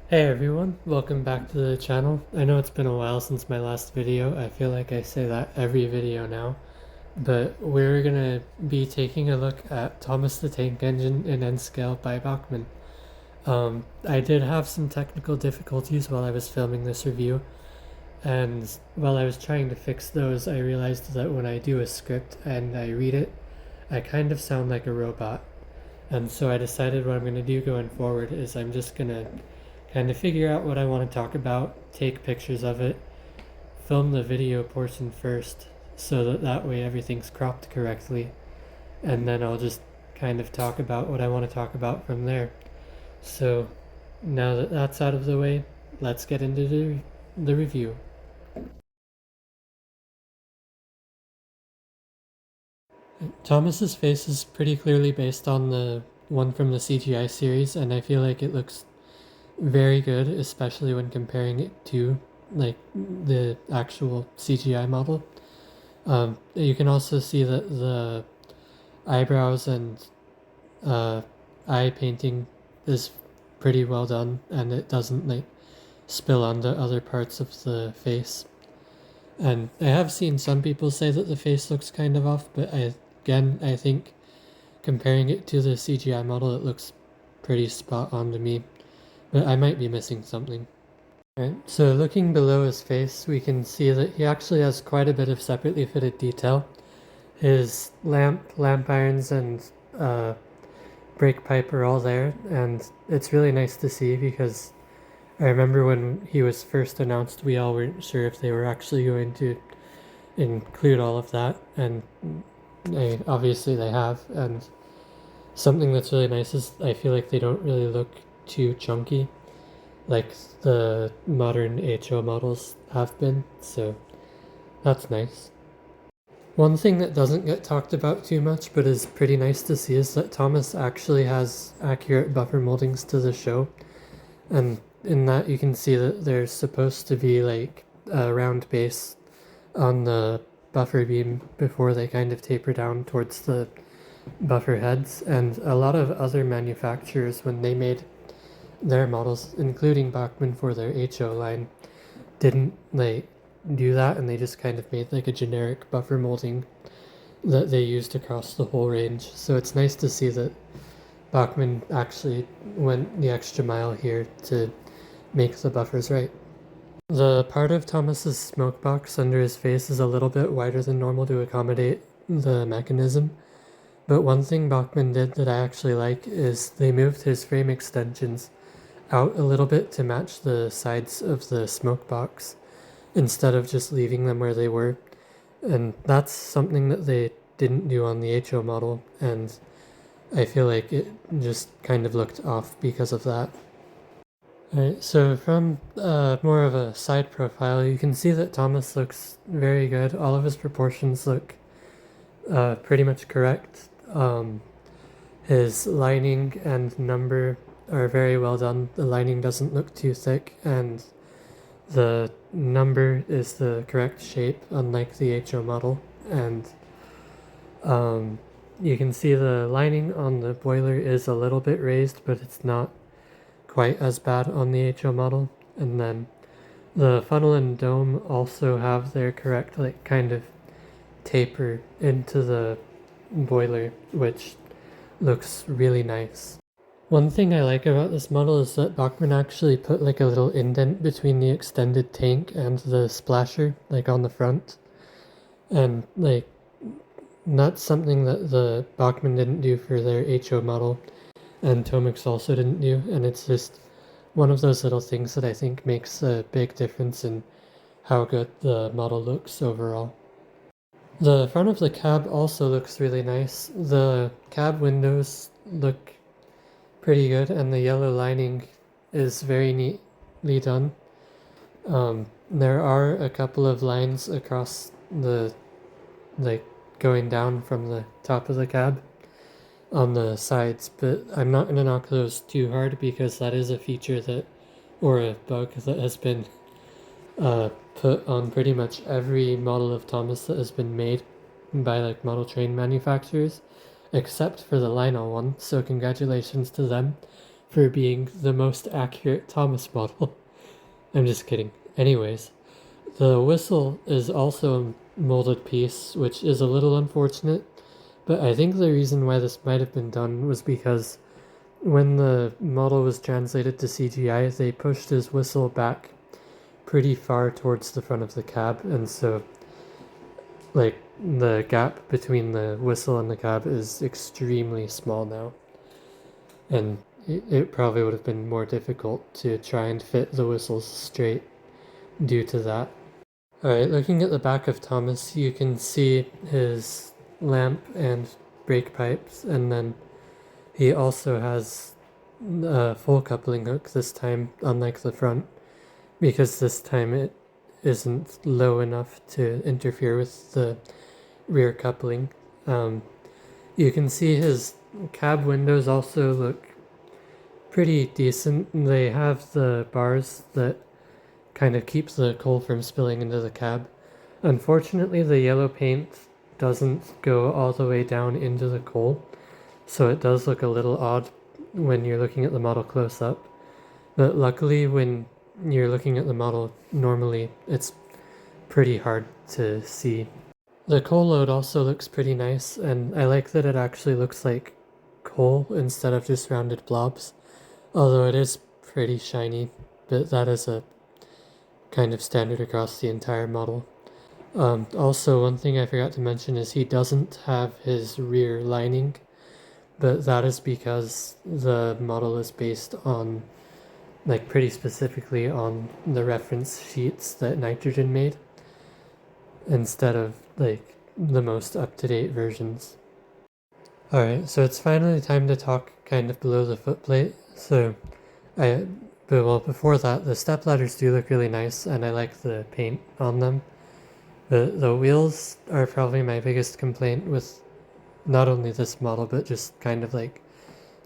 Hey everyone, welcome back to the channel. I know it's been a while since my last video. I feel like I say that every video now. But we're gonna be taking a look at Thomas the Tank Engine in N-Scale by Bachmann. I did have some technical difficulties while I was filming this review, and while I was trying to fix those, I realized that when I do a script and I read it, I kind of sound like a robot. And so I decided what I'm gonna do going forward is I'm just gonna kind of figure out what I want to talk about, take pictures of it, film the video portion first so that way everything's cropped correctly, and then I'll just kind of talk about what I want to talk about from there. So now that that's out of the way, let's get into the review. Thomas's face is pretty clearly based on the one from the CGI series, and I feel like it looks very good, especially when comparing it to like the actual CGI model. You can also see that the eyebrows and eye painting is pretty well done, and it doesn't like spill onto other parts of the face. And I have seen some people say that the face looks kind of off, but I think comparing it to the CGI model, it looks pretty spot on to me. But I might be missing something. Right, so looking below his face, we can see that he actually has quite a bit of separately fitted detail. His lamp irons, and brake pipe are all there, and it's really nice to see because I remember when he was first announced, we all weren't sure if they were actually going to include all of that, and obviously they have. And something that's really nice is I feel like they don't really look too chunky like the modern HO models have been, so that's nice. One thing that doesn't get talked about too much but is pretty nice to see is that Thomas actually has accurate buffer moldings to the show, and in that you can see that there's supposed to be like a round base on the buffer beam before they kind of taper down towards the buffer heads, and a lot of other manufacturers, when they made their models, including Bachmann for their HO line, didn't like do that, and they just kind of made like a generic buffer molding that they used across the whole range. So it's nice to see that Bachmann actually went the extra mile here to make the buffers right. The part of Thomas's smoke box under his face is a little bit wider than normal to accommodate the mechanism, but one thing Bachmann did that I actually like is they moved his frame extensions out a little bit to match the sides of the smoke box instead of just leaving them where they were. And that's something that they didn't do on the HO model, and I feel like it just kind of looked off because of that. Alright, so from more of a side profile, you can see that Thomas looks very good. All of his proportions look pretty much correct. His lining and number are very well done. The lining doesn't look too thick, and the number is the correct shape, unlike the HO model. And you can see the lining on the boiler is a little bit raised, but it's not quite as bad on the HO model. And then the funnel and dome also have their correct like kind of taper into the boiler, which looks really nice. One thing I like about this model is that Bachmann actually put like a little indent between the extended tank and the splasher, like on the front. And like that's something that the Bachmann didn't do for their HO model, and Tomix also didn't do, and it's just one of those little things that I think makes a big difference in how good the model looks overall. The front of the cab also looks really nice. The cab windows look pretty good, and the yellow lining is very neatly done. There are a couple of lines across the, like, going down from the top of the cab on the sides, but I'm not going to knock those too hard because that is a feature that, or a bug that has been put on pretty much every model of Thomas that has been made by like model train manufacturers, except for the Lionel one, so congratulations to them for being the most accurate Thomas model. I'm just kidding. Anyways, the whistle is also a molded piece, which is a little unfortunate, but I think the reason why this might have been done was because when the model was translated to CGI, they pushed his whistle back pretty far towards the front of the cab, and so like the gap between the whistle and the cab is extremely small now, and it probably would have been more difficult to try and fit the whistles straight due to that. Alright, looking at the back of Thomas, you can see his lamp and brake pipes, and then he also has a full coupling hook this time, unlike the front, because this time it isn't low enough to interfere with the rear coupling. You can see his cab windows also look pretty decent. They have the bars that kind of keep the coal from spilling into the cab. Unfortunately, the yellow paint doesn't go all the way down into the coal, so it does look a little odd when you're looking at the model close up. But luckily, when you're looking at the model normally, it's pretty hard to see. The coal load also looks pretty nice, and I like that it actually looks like coal instead of just rounded blobs, although it is pretty shiny, but that is a kind of standard across the entire model. Also, one thing I forgot to mention is he doesn't have his rear lining, but that is because the model is based on, like, pretty specifically on the reference sheets that Nitrogen made, instead of, like, the most up-to-date versions. Alright, so it's finally time to talk kind of below the footplate. But before that, the step ladders do look really nice, and I like the paint on them. The wheels are probably my biggest complaint with not only this model, but just kind of like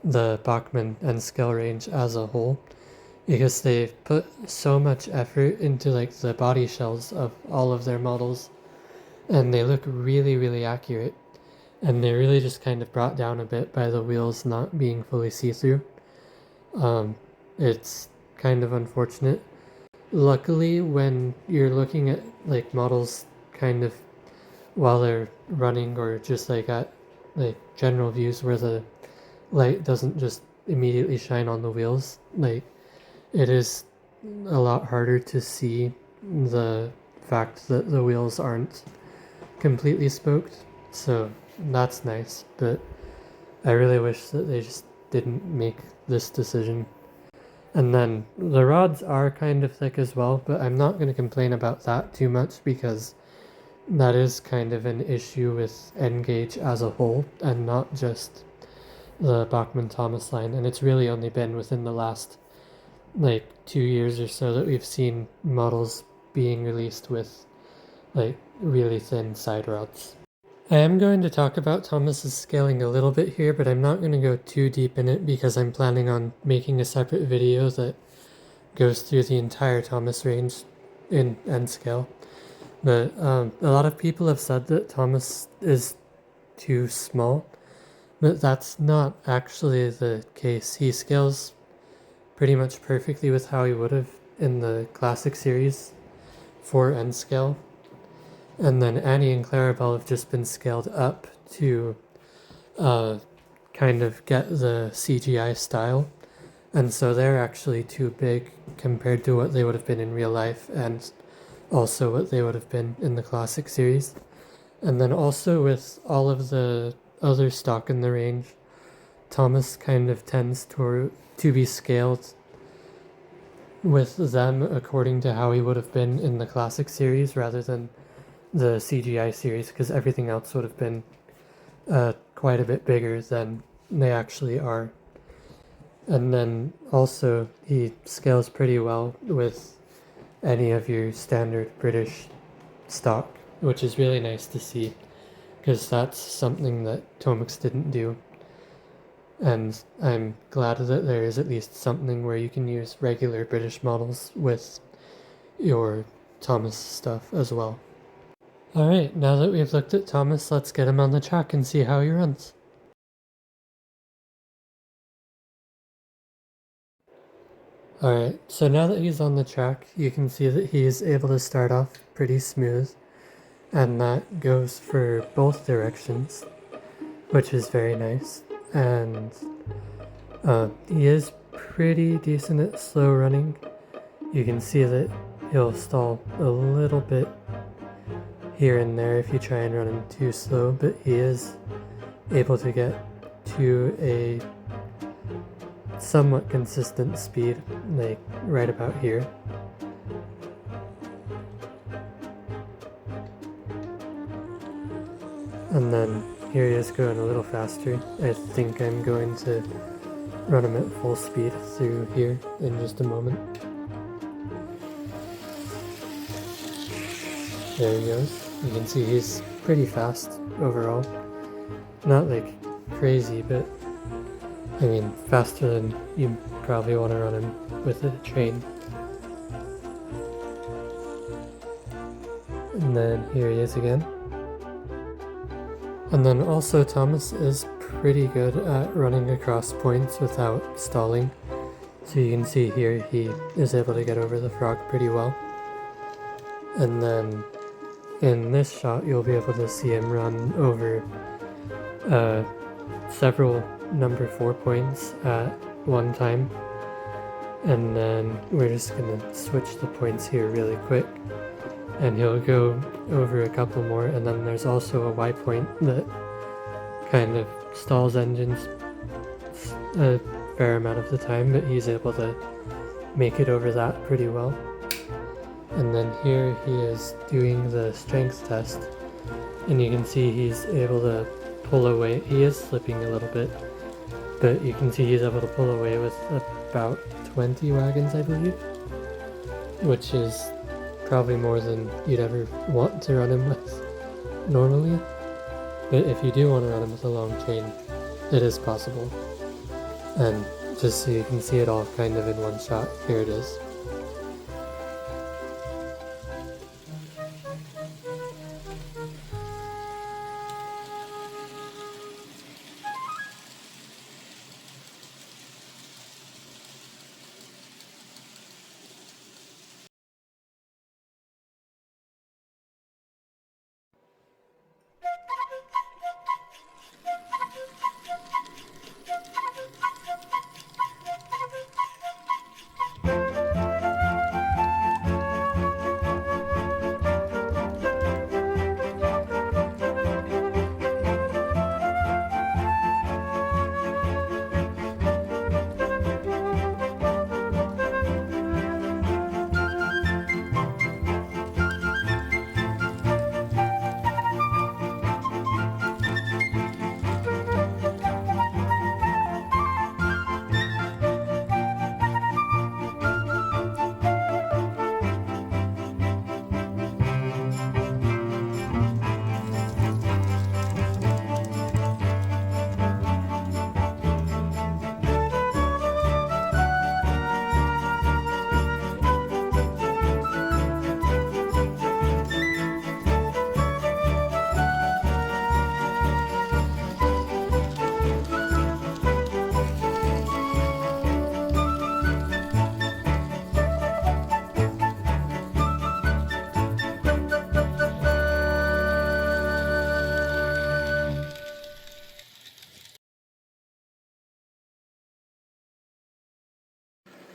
the Bachmann and scale range as a whole, because they've put so much effort into like the body shells of all of their models, and they look really, really accurate, and they're really just kind of brought down a bit by the wheels not being fully see-through. It's kind of unfortunate. Luckily, when you're looking at like models kind of while they're running, or just like at like general views where the light doesn't just immediately shine on the wheels, like it is a lot harder to see the fact that the wheels aren't completely spoked, so that's nice, but I really wish that they just didn't make this decision. And then the rods are kind of thick as well, but I'm not going to complain about that too much because that is kind of an issue with N-Gage as a whole, and not just the Bachmann-Thomas line, and it's really only been within the last like 2 years or so that we've seen models being released with like really thin side rods. I am going to talk about Thomas's scaling a little bit here, but I'm not going to go too deep in it because I'm planning on making a separate video that goes through the entire Thomas range in N scale. But a lot of people have said that Thomas is too small, but that's not actually the case. He scales pretty much perfectly with how he would have in the classic series for N scale. And then Annie and Clarabelle have just been scaled up to kind of get the CGI style. And so they're actually too big compared to what they would have been in real life, and also what they would have been in the classic series. And then also with all of the other stock in the range, Thomas kind of tends to be scaled with them according to how he would have been in the classic series rather than the CGI series, because everything else would have been quite a bit bigger than they actually are. And then also he scales pretty well with any of your standard British stock, which is really nice to see, because that's something that Tomix didn't do. And I'm glad that there is at least something where you can use regular British models with your Thomas stuff as well. Alright, now that we've looked at Thomas, let's get him on the track and see how he runs. Alright, so now that he's on the track, you can see that he's able to start off pretty smooth, and that goes for both directions, which is very nice. And he is pretty decent at slow running. You can see that he'll stall a little bit here and there if you try and run him too slow, but he is able to get to a somewhat consistent speed, like right about here. And then here he is going a little faster. I think I'm going to run him at full speed through here in just a moment. There he goes. You can see he's pretty fast overall. Not like crazy, but I mean faster than you probably want to run him with a train. And then here he is again. And then also Thomas is pretty good at running across points without stalling. So you can see here he is able to get over the frog pretty well. And then in this shot you'll be able to see him run over several number 4 points at one time. And then we're just gonna switch the points here really quick. And he'll go over a couple more, and then there's also a Y point that kind of stalls engines a fair amount of the time, but he's able to make it over that pretty well. And then here he is doing the strength test, and you can see he's able to pull away. He is slipping a little bit, but you can see he's able to pull away with about 20 wagons, I believe, which is probably more than you'd ever want to run him with normally. But if you do want to run him with a long chain, it is possible. And just so you can see it all kind of in one shot, here it is.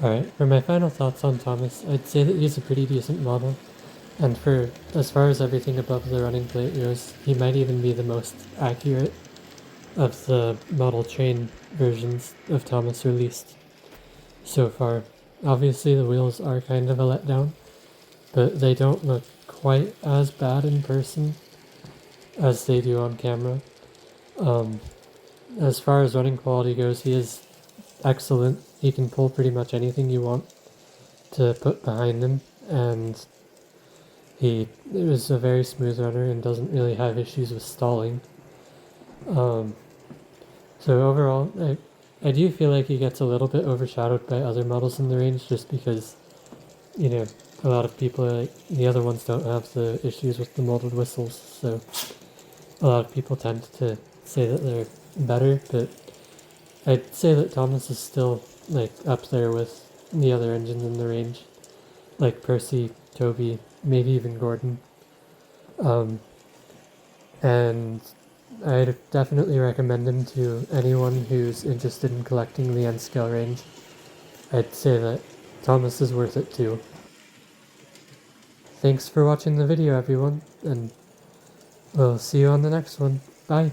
Alright, for my final thoughts on Thomas, I'd say that he's a pretty decent model, and for as far as everything above the running plate goes, he might even be the most accurate of the model train versions of Thomas released so far. Obviously the wheels are kind of a letdown, but they don't look quite as bad in person as they do on camera. As far as running quality goes, he is excellent. He can pull pretty much anything you want to put behind him, and he is a very smooth runner and doesn't really have issues with stalling. So overall, I do feel like he gets a little bit overshadowed by other models in the range just because, you know, a lot of people are like, the other ones don't have the issues with the molded whistles, so a lot of people tend to say that they're better, but I'd say that Thomas is still like up there with the other engines in the range, like Percy, Toby, maybe even Gordon. Um, and I'd definitely recommend him to anyone who's interested in collecting the N scale range. I'd say that Thomas is worth it too. Thanks for watching the video, everyone, and we'll see you on the next one. Bye!